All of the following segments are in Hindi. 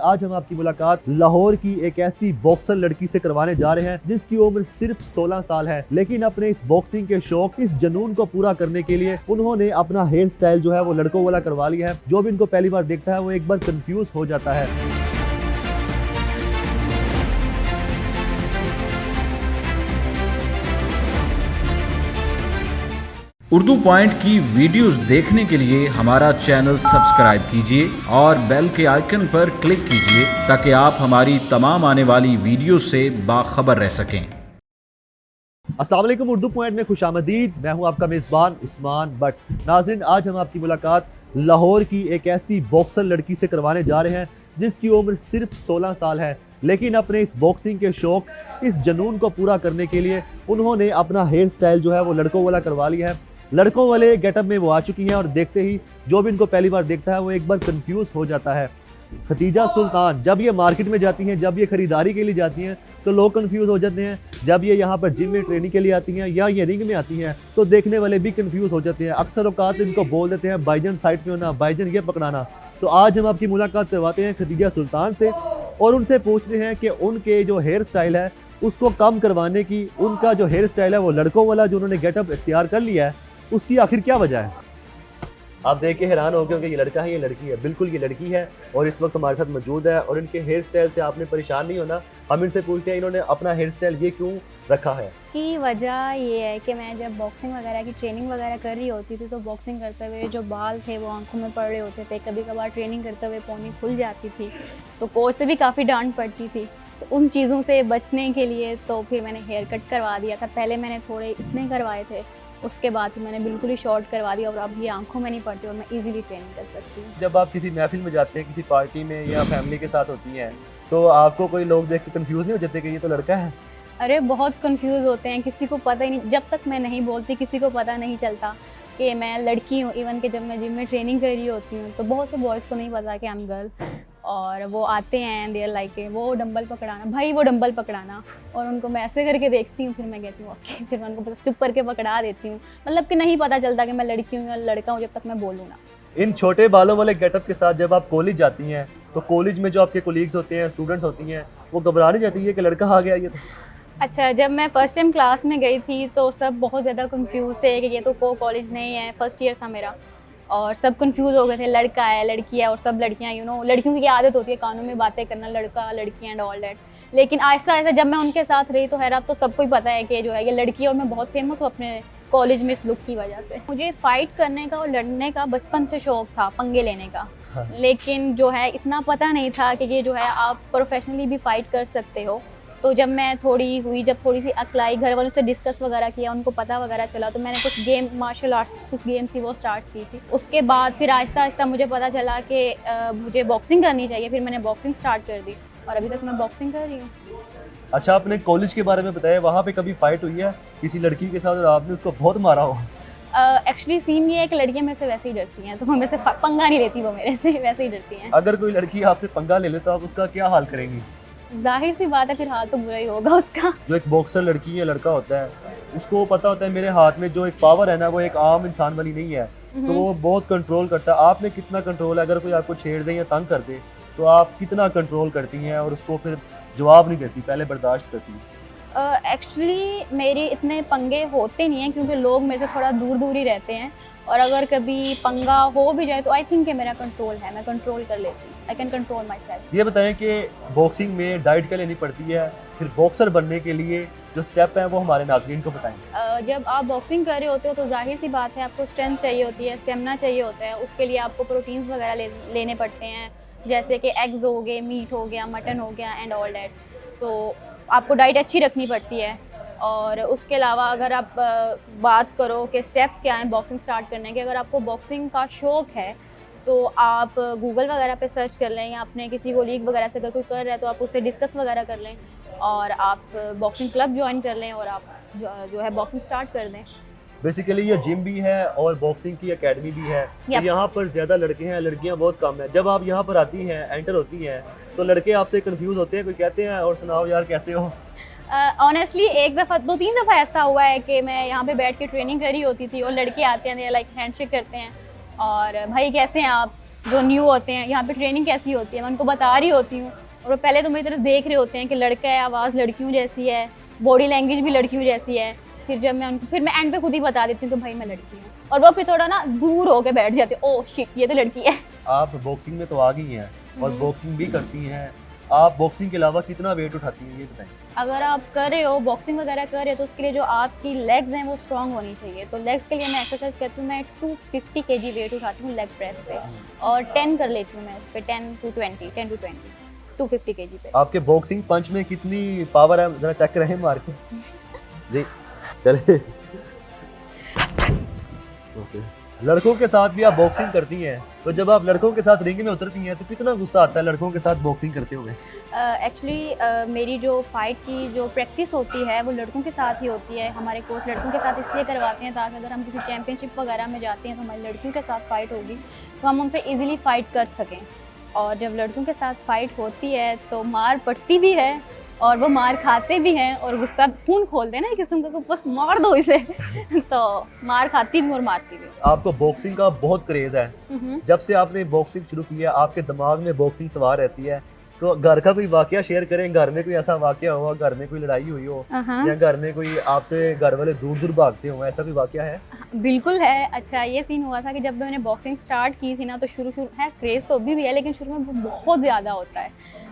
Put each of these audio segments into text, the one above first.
आज हम आपकी मुलाकात लाहौर की एक ऐसी बॉक्सर लड़की से करवाने जा रहे हैं जिसकी उम्र सिर्फ 16 साल है, लेकिन अपने इस बॉक्सिंग के शौक, इस जुनून को पूरा करने के लिए उन्होंने अपना हेयर स्टाइल जो है वो लड़कों वाला करवा लिया है। जो भी इनको पहली बार देखता है वो एक बार कंफ्यूज हो जाता है। उर्दू पॉइंट की वीडियोस देखने के लिए हमारा चैनल सब्सक्राइब कीजिए और बेल के आइकन पर क्लिक कीजिए ताकि आप हमारी तमाम आने वाली वीडियो से बाखबर रह सकें। अस्सलाम वालेकुम, उर्दू पॉइंट में खुशामदीद। मैं हूं आपका मेज़बान उस्मान बट। नाज़रीन, आज हम आपकी मुलाकात लाहौर की एक ऐसी बॉक्सर लड़की से करवाने जा रहे हैं जिसकी उम्र सिर्फ 16 साल है, लेकिन अपने इस बॉक्सिंग के शौक, इस जुनून को पूरा करने के लिए उन्होंने अपना हेयर स्टाइल जो है वो लड़कों वाला करवा लिया है। लड़कों वाले गेटअप में वो आ चुकी हैं और देखते ही जो भी इनको पहली बार देखता है वो एक बार कंफ्यूज हो जाता है। खतीजा सुल्तान जब ये मार्केट में जाती हैं, जब ये खरीदारी के लिए जाती हैं तो लोग कंफ्यूज हो जाते हैं। जब ये यहाँ पर जिम में ट्रेनिंग के लिए आती हैं या ये रिंग में आती हैं तो देखने वाले भी कंफ्यूज हो जाते हैं। अक्सर औकात इनको बोल देते हैं भाईजान साइड पे होना, भाईजान ये पकड़ाना। तो आज हम आपकी मुलाकात करवाते हैं खतीजा सुल्तान से और उनसे पूछते हैं कि उनके जो हेयर स्टाइल है उसको कम करवाने की, उनका जो हेयर स्टाइल है वो लड़कों वाला जो उन्होंने गेटअप इख्तियार कर लिया है उसकी आखिर क्या वजह है। आप देख के हैरान हो गए कि ये लड़का है, ये लड़की है। बिल्कुल ये लड़की है और इस वक्त हमारे साथ मौजूद है और इनके हेयर स्टाइल से आपने परेशान नहीं होना। हम इनसे पूछते हैं इन्होंने अपना हेयर स्टाइल ये क्यों रखा है। की वजह ये है कि मैं जब बॉक्सिंग वगैरह की ट्रेनिंग वगैरह कर रही होती थी तो बॉक्सिंग करते हुए जो बाल थे वो आंखों में पड़ रहे होते थे। कभी कभार ट्रेनिंग करते हुए पौनी खुल जाती थी तो कोच से भी काफ़ी डांट पड़ती थी। तो उन चीज़ों से बचने के लिए तो फिर मैंने हेयर कट करवा दिया था। पहले मैंने थोड़े इतने करवाए थे, उसके बाद मैंने बिल्कुल ही शॉर्ट करवा दिया और अब ये आंखों में नहीं पड़ती और मैं इजीली ट्रेनिंग कर सकती हूँ। जब आप किसी महफिल में जाते हैं, किसी पार्टी में या फैमिली के साथ होती हैं तो आपको कोई लोग देख के कंफ्यूज नहीं हो जाते कि ये तो लड़का है? अरे बहुत कंफ्यूज होते हैं, किसी को पता ही नहीं। जब तक मैं नहीं बोलती किसी को पता नहीं चलता कि मैं लड़की हूँ। इवन कि जब मैं जिम में ट्रेनिंग कर रही होती हूँ तो बहुत से बॉयज़ को नहीं पता कि आई एम गर्ल और वो आते हैं देयर लाइक वो डंबल पकड़ाना, भाई वो डंबल पकड़ाना, और उनको मैं ऐसे करके देखती हूँ। फिर मैं कहती हूँ ओके, फिर मैं उनको बस चुप करके पकड़ा देती हूँ। मतलब कि नहीं पता चलता कि मैं लड़की हूँ या लड़का हूँ जब तक मैं बोलूँ ना। इन छोटे बालों वाले गेटअप के साथ जब आप कॉलेज जाती हैं तो कॉलेज में जो आपके कोलीग्स होते हैं, स्टूडेंट्स होती हैं, वो घबरा नहीं जाती है कि लड़का आ गया ये तो? अच्छा, जब मैं फ़र्स्ट टाइम क्लास में गई थी तो सब बहुत ज़्यादा कंफ्यूज थे कि ये तो कॉलेज नहीं है, फर्स्ट ईयर था मेरा और सब कंफ्यूज हो गए थे, लड़का है लड़की है और सब लड़कियां, लड़कियों की आदत होती है कानों में बातें करना, लड़का लड़की एंड ऑल दैट। लेकिन आहिस्ता आहिस्ता जब मैं उनके साथ रही तो खैर अब तो सबको ही पता है कि जो है ये लड़की है और मैं बहुत फेमस हूँ अपने कॉलेज में इस लुक की वजह से। मुझे फ़ाइट करने का और लड़ने का बचपन से शौक था, पंगे लेने का। हाँ। लेकिन जो है इतना पता नहीं था कि ये जो है आप प्रोफेशनली भी फ़ाइट कर सकते हो। तो जब मैं थोड़ी हुई, जब थोड़ी सी अक्ल आई, घर वालों से डिस्कस वगैरह किया, उनको पता वगैरह चला तो मैंने कुछ गेम, मार्शल आर्ट्स कुछ गेम थी वो स्टार्ट की थी। उसके बाद फिर आहिस्ता आहिस्ता मुझे पता चला कि मुझे बॉक्सिंग करनी चाहिए। फिर मैंने बॉक्सिंग स्टार्ट कर दी और अभी तक मैं बॉक्सिंग कर रही हूँ। अच्छा, आपने कॉलेज के बारे में बताया, वहाँ पे कभी फाइट हुई है किसी लड़की के साथ और आपने उसको बहुत मारा हो? एक्चुअली सीन ये है कि लड़कियां मेरे से वैसे ही डरती हैं, तो वो मेरे से पंगा नहीं लेती, वो मेरे से वैसे ही डरती हैं। अगर कोई लड़की आपसे पंगा ले ले तो आप उसका क्या हाल करेंगी? जाहिर सी बात है फिर हाल तो बुरा ही होगा उसका। जो एक बॉक्सर लड़की या लड़का होता है उसको पता होता है मेरे हाथ में जो एक पावर है ना वो एक आम इंसान वाली नहीं है, तो वो बहुत कंट्रोल करता है। आपने कितना कंट्रोल है? अगर कोई आपको छेड़ दे या तंग कर दे तो आप कितना कंट्रोल करती हैं और उसको फिर जवाब नहीं देती, पहले बर्दाश्त करती हैं? एक्चुअली मेरे इतने पंगे होते नहीं हैं क्योंकि लोग मेरे से थोड़ा दूर दूर ही रहते हैं और अगर कभी पंगा हो भी जाए तो आई थिंक कि मेरा कंट्रोल है, मैं कंट्रोल कर लेती हूँ। I can control my self. ये बताएं कि बॉक्सिंग में डाइट क्या लेनी पड़ती है, फिर बॉक्सर बनने के लिए जो स्टेप हैं वो हमारे नाज़रीन को बताएं। जब आप बॉक्सिंग कर रहे होते हो तो जाहिर सी बात है आपको स्ट्रेंथ चाहिए होती है, स्टेमिना चाहिए होता है। उसके लिए आपको प्रोटीन्स वगैरह लेने पड़ते हैं, जैसे कि एग्स हो गए, मीट हो गया, मटन हो गया एंड ऑल डैट। तो आपको डाइट अच्छी रखनी पड़ती है। और उसके अलावा अगर आप बात करो कि स्टेप्स क्या हैं बॉक्सिंग स्टार्ट करने के, अगर आपको बॉक्सिंग का शौक़ है तो आप गूगल वगैरह पे सर्च कर लें या अपने किसी कोलीग वगैरह से अगर कोई कर रहा है तो आप उससे डिस्कस वगैरह कर लें और आप बॉक्सिंग क्लब ज्वाइन कर लें और आप जो है बॉक्सिंग स्टार्ट कर दें। बेसिकली ये जिम भी है और बॉक्सिंग की एकेडमी भी है। तो यहाँ पर ज़्यादा लड़के हैं, लड़कियाँ बहुत कम हैं। जब आप यहाँ पर आती हैं, एंटर होती हैं, तो लड़के आपसे कंफ्यूज होते हैं, कोई कहते हैं और सुनाओ यार कैसे हो? ऑनेस्टली एक दफ़ा 2-3 दफ़ा ऐसा हुआ है कि मैं यहाँ पे बैठ के ट्रेनिंग कर रही होती थी और लड़के आते हैं, लाइक हैंडशेक करते हैं और भाई कैसे हैं आप, जो न्यू होते हैं, यहाँ पे ट्रेनिंग कैसी होती है मैं उनको बता रही होती हूँ, और वो पहले तो मेरी तरफ देख रहे होते हैं कि लड़का है, आवाज़ लड़कियों जैसी है, बॉडी लैंग्वेज भी लड़कियों जैसी है। फिर जब मैं उनको फिर मैं एंड पे खुद ही बता देती हूँ कि भाई मैं लड़की हूँ, और वो फिर थोड़ा ना दूर होके बैठ जाते हैं, ओह शिट ये तो लड़की है। आप बॉक्सिंग में तो आ गई हैं और बॉक्सिंग भी करती हैं, आप बॉक्सिंग के अलावा कितना वेट उठाती हैं ये बताएं। अगर आप कर रहे हो बॉक्सिंग वगैरह कर रहे हो तो उसके लिए जो आपकी लेग्स हैं वो स्ट्रांग होनी चाहिए। तो लेग्स के लिए मैं एक्सरसाइज करती हूँ, मैं 250 kg वेट उठाती हूँ लेग प्रेस पे, और 10 कर लेती हूँ मैं उस पर, 10 to 20 250 kg पे। आपके बॉक्सिंग पंच में कितनी पावर है जरा चेक करें मार के जी। चले ओके। लड़कों के साथ भी आप बॉक्सिंग करती हैं, तो जब आप लड़कों के साथ रिंग में उतरती हैं तो कितना गुस्सा आता है लड़कों के साथ बॉक्सिंग करते हुए? एक्चुअली मेरी जो फाइट की जो प्रैक्टिस होती है वो लड़कों के साथ ही होती है। हमारे कोच लड़कों के साथ इसलिए करवाते हैं ताकि अगर हम किसी चैम्पियनशिप वगैरह में जाते हैं तो हमारी लड़कियों के साथ फाइट होगी तो हम उन पर ईजिली फाइट कर सकें। और जब लड़कों के साथ फाइट होती है तो मार पड़ती भी है और वो मार खाते भी हैं, और गुस्सा खून खोल देना किस्म का, बस मार दो इसे तो मार खाती भी और मारती भी। आपको बॉक्सिंग का बहुत क्रेज है, जब से आपने बॉक्सिंग शुरू की है आपके दिमाग में बॉक्सिंग सवार रहती है, तो घर का कोई वाकया शेयर करें, घर में कोई ऐसा वाकया हुआ, घर में कोई लड़ाई हुई हो या घर में कोई आपसे घर वाले दूर दूर भागते हो, ऐसा कोई वाकया है? बिल्कुल है। अच्छा ये सीन हुआ था कि जब मैंने बॉक्सिंग स्टार्ट की थी ना, तो शुरू है क्रेज़ तो अभी भी है लेकिन शुरू में बहुत ज़्यादा होता है।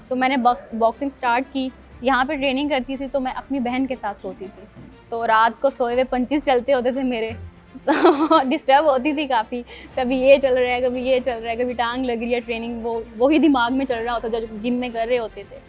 तो मैंने बॉक्सिंग स्टार्ट की, यहाँ पे ट्रेनिंग करती थी तो मैं अपनी बहन के साथ सोती थी, तो रात को सोए हुए पंचेस चलते होते थे मेरे, तो डिस्टर्ब होती थी काफ़ी, कभी ये चल रहा है कभी ये चल रहा है, कभी टांग लग रही है, ट्रेनिंग वो ही दिमाग में चल रहा होता था जो जिम में कर रहे होते थे।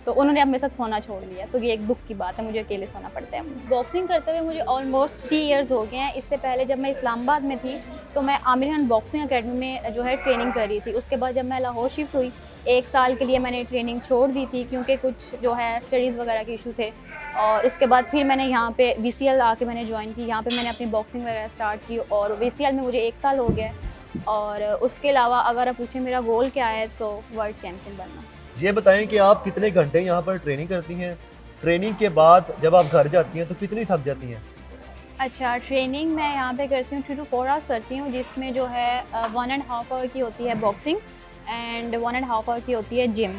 तो उन्होंने अब मेरे साथ सोना छोड़ दिया, तो ये एक दुख की बात है, मुझे अकेले सोना पड़ता है। बॉक्सिंग करते हुए मुझे ऑलमोस्ट 3 इयर्स हो गए हैं। इससे पहले जब मैं इस्लामाबाद में थी तो मैं आमिर खान बॉक्सिंग अकेडमी में जो है ट्रेनिंग कर रही थी। उसके बाद जब मैं लाहौर शिफ्ट हुई 1 साल के लिए मैंने ट्रेनिंग छोड़ दी थी क्योंकि कुछ जो है स्टडीज़ वगैरह के इशू थे, और उसके बाद फिर मैंने यहाँ पे VCL आके मैंने ज्वाइन की, यहाँ पे मैंने अपनी बॉक्सिंग वगैरह स्टार्ट की, और VCL में मुझे 1 साल हो गया है। और उसके अलावा अगर आप पूछें मेरा गोल क्या है तो वर्ल्ड चैम्पियन बनना। ये बताएं कि आप कितने घंटे यहाँ पर ट्रेनिंग करती हैं, ट्रेनिंग के बाद जब आप घर जाती हैं तो कितनी थक जाती हैं? अच्छा, ट्रेनिंग मैं यहाँ पे करती हूँ 3 to 4 आवर्स करती हूँ, जिसमें जो है 1.5 आवर की होती है बॉक्सिंग एंड 1.5 आवर की होती है जिम।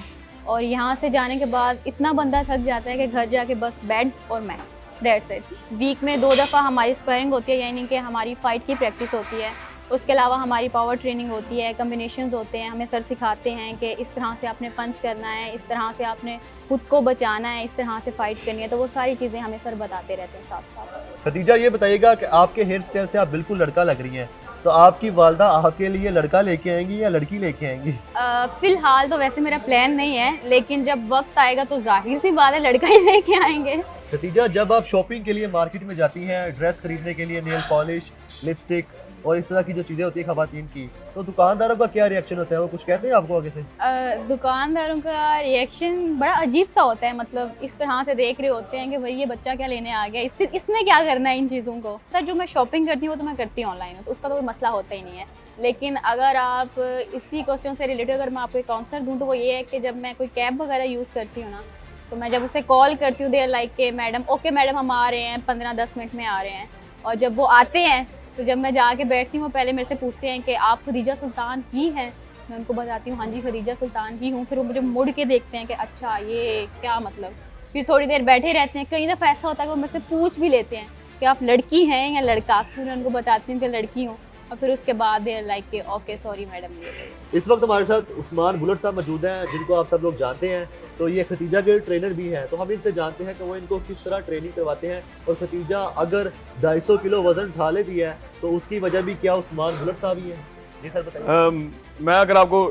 और यहाँ से जाने के बाद इतना बंदा थक जाता है कि घर जाके बस बेड और मैं, डेट्स इट। वीक में 2 दफ़ा हमारी स्पैरिंग होती है, यानी कि हमारी फ़ाइट की प्रैक्टिस होती है। उसके अलावा हमारी पावर ट्रेनिंग होती है, कम्बिनेशंस होते हैं, हमें सर सिखाते हैं कि इस तरह से आपने पंच करना है, इस तरह से आपने खुद को बचाना है, इस तरह से फाइट करनी है, तो वो सारी चीज़ें हमें सर बताते रहते हैं साथ साथ। खदीजा ये बताइएगा कि आपके हेयर स्टाइल से आप बिल्कुल लड़का लग रही हैं, तो आपकी वालदा आपके लिए लड़का लेके आएंगी या लड़की लेके आएंगी? फिलहाल तो वैसे मेरा प्लान नहीं है, लेकिन जब वक्त आएगा तो जाहिर सी बात है लड़का ही लेके आएंगे। खदीजा जब आप शॉपिंग के लिए मार्केट में जाती हैं, ड्रेस खरीदने के लिए, नेल पॉलिश, लिपस्टिक और इस तरह की जो चीज़ें होती है खवातीन की, तो दुकानदारों का क्या रिएक्शन होता है? वो कुछ कहते हैं आपको आगे से? दुकानदारों का रिएक्शन बड़ा अजीब सा होता है, मतलब इस तरह से देख रहे होते हैं कि भाई ये बच्चा क्या लेने आ गया, इसने क्या करना है इन चीज़ों को। सर जो मैं शॉपिंग करती हूँ वो तो मैं करती हूँ ऑनलाइन, तो उसका तो कोई मसला होता ही नहीं है। लेकिन अगर आप इसी क्वेश्चन से रिलेटेड अगर मैं आपको एक आंसर दूँ तो वो ये है कि जब मैं कोई कैब वगैरह यूज़ करती हूँ ना, तो मैं जब उसे कॉल करती हूँ देयर लाइक के मैडम ओके मैडम हम आ रहे हैं, 15-10 मिनट में आ रहे हैं, और जब वो आते हैं तो जब मैं जाके बैठती हूँ वो पहले मेरे से पूछते हैं कि आप खदीजा सुल्तान ही हैं। मैं उनको बताती हूँ हाँ जी खदीजा सुल्तान ही हूँ। फिर वो मुझे मुड़ के देखते हैं कि अच्छा ये क्या मतलब। फिर थोड़ी देर बैठे रहते हैं, कई दफ़ा ऐसा होता है कि वो मुझसे पूछ भी लेते हैं कि आप लड़की हैं या लड़का। फिर मैं उनको बताती हूँ कि लड़की हूँ, और फिर उसके बाद देयर लाइक के ओके सॉरी मैडम। इस वक्त हमारे साथ उस्मान बुलट साहब मौजूद हैं, जिनको आप सब लोग जानते हैं, तो ये खतीजा के ट्रेनर भी हैं। तो हम इनसे जानते हैं कि वो इनको किस तरह ट्रेनिंग करवाते हैं, और खतीजा अगर 250 किलो वजन उठा लेती है तो उसकी वजह भी क्या उस्मान बुलट साहब ही है? जी सर बताइए। मैं अगर आपको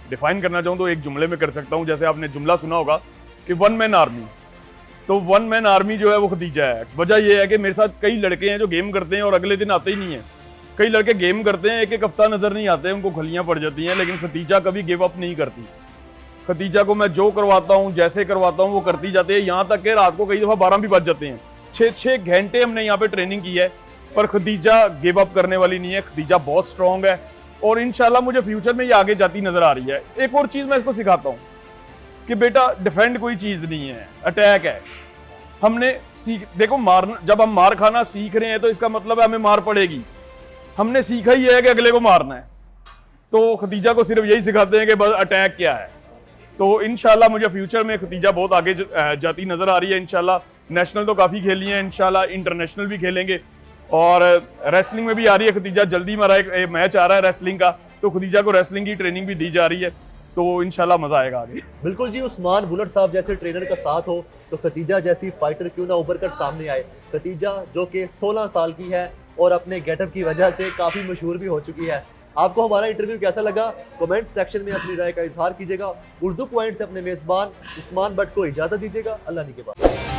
डिफाइन करना चाहूँ तो एक जुमले में कर सकता हूँ। जैसे आपने जुमला सुना होगा कि 1 मैन आर्मी, तो 1 मैन आर्मी जो है वो खतीजा है। वजह यह है कि मेरे साथ कई लड़के हैं जो गेम करते हैं और अगले दिन आते ही नहीं है। कई लड़के गेम करते हैं, एक हफ्ता नजर नहीं आते, उनको खलियां पड़ जाती हैं, लेकिन खतीजा कभी गिव अप नहीं करती। खतीजा को मैं जो करवाता हूँ, जैसे करवाता हूँ, वो करती जाती है। यहाँ तक कि रात को कई दफ़ा 12 भी बज जाते हैं। 6 घंटे हमने यहाँ पे ट्रेनिंग की है, पर खतीजा गिव अप करने वाली नहीं है। खतीजा बहुत स्ट्रॉन्ग है और इंशाल्लाह मुझे फ्यूचर में ये आगे जाती नजर आ रही है। एक और चीज़ मैं इसको सिखाता हूँ कि बेटा डिफेंड कोई चीज़ नहीं है, अटैक है। हमने देखो मारना, जब हम मार खाना सीख रहे हैं तो इसका मतलब है हमें मार पड़ेगी। हमने सीखा ही है कि अगले को मारना है, तो खदीजा को सिर्फ यही सिखाते हैं कि बस अटैक क्या है। तो इंशाल्लाह मुझे फ्यूचर में खदीजा बहुत आगे जाती नज़र आ रही है। इंशाल्लाह नेशनल तो काफ़ी खेली है, इंशाल्लाह इंटरनेशनल भी खेलेंगे। और रेसलिंग में भी आ रही है खदीजा, जल्दी हमारा एक मैच आ रहा है रेसलिंग का, तो खदीजा को रेसलिंग की ट्रेनिंग भी दी जा रही है, तो इंशाल्लाह मज़ा आएगा आगे। बिल्कुल जी, उस्मान बुलट साहब जैसे ट्रेनर का साथ हो तो खदीजा जैसी फाइटर क्यों ना उभर कर सामने आए। खदीजा जो कि 16 साल की है और अपने गेटअप की वजह से काफ़ी मशहूर भी हो चुकी है। आपको हमारा इंटरव्यू कैसा लगा कमेंट सेक्शन में अपनी राय का इजहार कीजिएगा। उर्दू पॉइंट से अपने मेज़बान उस्मान बट को इजाज़त दीजिएगा। अल्लाह के बाद।